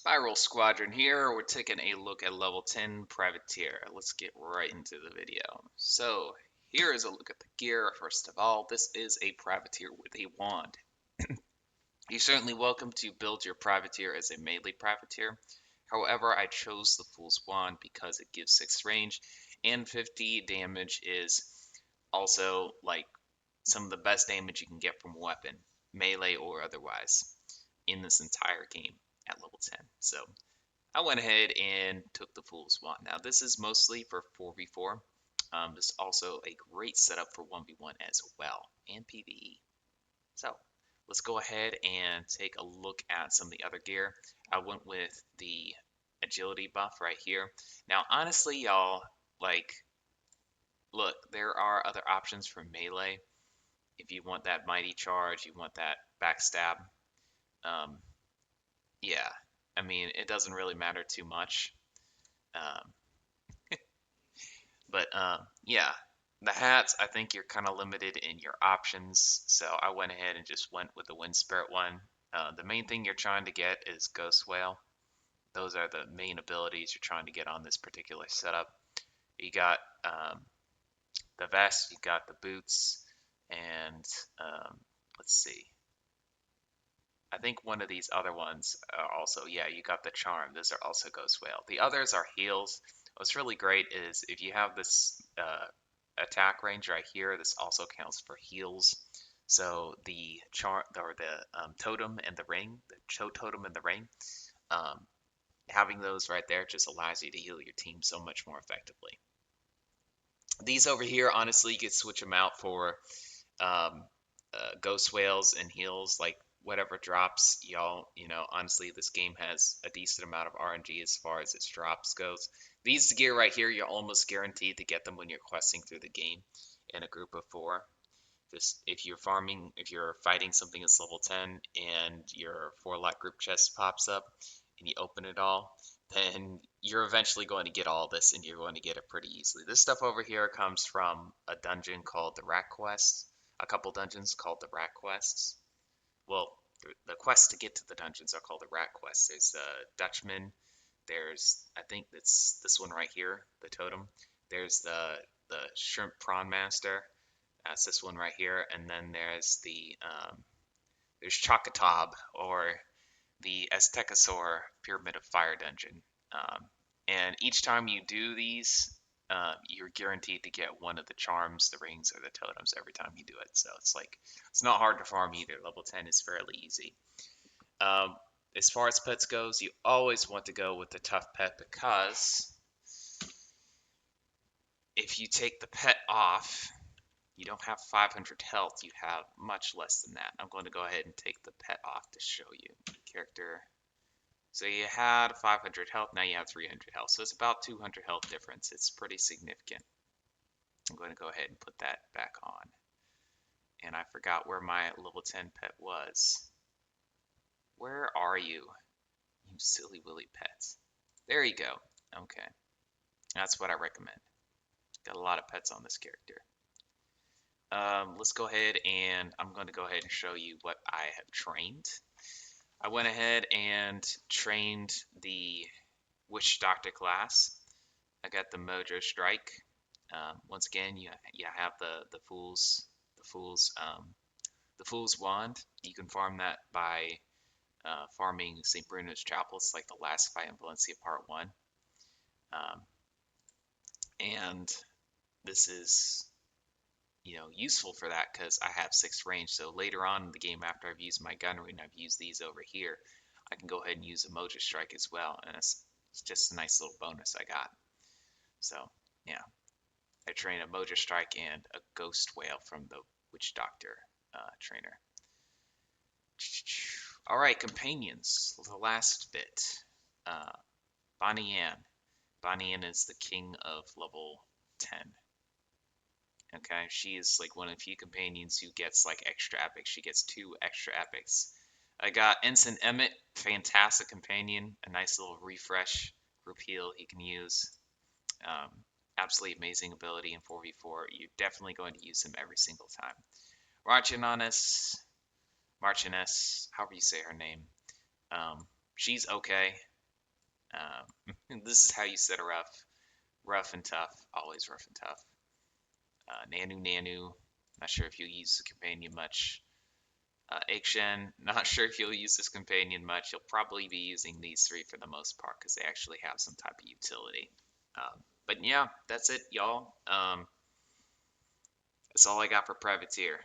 Spiral Squadron here. We're taking a look at level 10 Privateer. Let's get right into the video. So, here is a look at the gear. First of all, this is a Privateer with a wand. You're certainly welcome to build your Privateer as a melee Privateer. However, I chose the Fool's Wand because it gives 6 range and 50 damage is also like some of the best damage you can get from a weapon, melee or otherwise, in this entire game at level 10. So I went ahead and took the Fool's Wand. Now, this is mostly for 4v4. This is also a great setup for 1v1 as well, and PvE. So, let's go ahead and take a look at some of the other gear. I went with the agility buff right here. Now, honestly, y'all, like, look, there are other options for melee. If you want that mighty charge, you want that backstab. Um, yeah, I mean, it doesn't really matter too much. Um, but yeah, the hats, I think you're kind of limited in your options. So I went ahead and just went with the Wind Spirit one. The main thing you're trying to get is Ghost Whale. Those are the main abilities you're trying to get on this particular setup. You got the vest, you got the boots, and let's see. I think one of these other ones are also, yeah, you got the charm. Those are also Ghost Whale. The others are heals. What's really great is if you have this attack range right here, this also counts for heals. So the charm or the totem and the ring, the totem and the ring, um, having those right there just allows you to heal your team so much more effectively. These over here, honestly, you could switch them out for um, ghost whales and heals, like whatever drops y'all, honestly, this game has a decent amount of RNG as far as its drops goes. These gear right here, you're almost guaranteed to get them when you're questing through the game in a group of 4. Just if you're farming, if you're fighting something that's level 10 and your 4-lot group chest pops up and you open it all, then you're eventually going to get all this and you're going to get it pretty easily. This stuff over here comes from a dungeon called the Rat Quest, a couple dungeons called the Rat Quests. Well, the quests to get to the dungeons are called the Rat Quests. There's the Dutchman. There's, I think it's this one right here, the totem. There's the Shrimp Prawn Master. That's this one right here. And then there's Chocatob, or the Aztecosaur Pyramid of Fire dungeon. And each time you do these, you're guaranteed to get one of the charms, the rings, or the totems every time you do it. So it's not hard to farm either. Level 10 is fairly easy. Um, as far as pets goes, you always want to go with the tough pet because if you take the pet off, you don't have 500 health. You have much less than that. I'm going to go ahead and take the pet off to show you. Character. So you had 500 health, now you have 300 health. So it's about 200 health difference. It's pretty significant. I'm going to go ahead and put that back on. And I forgot where my level 10 pet was. Where are you? You silly willy pets. There you go. Okay. That's what I recommend. Got a lot of pets on this character. Let's go ahead and I'm going to go ahead and show you what I have trained. I went ahead and trained the Witch Doctor class. I got the Mojo Strike. Once again, you have the Fool's Wand. You can farm that by farming St. Bruno's Chapel. It's like the last fight in Valencia Part 1. And this is useful for that because I have 6 range. So later on in the game, after I've used my gunnery and I've used these over here, I can go ahead and use a Mojo Strike as well, and it's just a nice little bonus I got. So yeah, I train a Mojo Strike and a Ghost Whale from the Witch Doctor trainer. All right, companions. The last bit. Bonnie Ann. Bonnie Ann is the king of level 10. Okay, she is like one of the few companions who gets like extra epics. She gets 2 extra epics. I got Ensign Emmett, fantastic companion, a nice little refresh group heal he can use. Absolutely amazing ability in 4v4. You're definitely going to use him every single time. Marchioness, however you say her name. She's okay. This is how you set a rough and tough, always rough and tough. Nanu, not sure if you'll use the companion much. Aikshen, not sure if you'll use this companion much. You'll probably be using these three for the most part because they actually have some type of utility. But yeah, that's it, y'all. That's all I got for Privateer.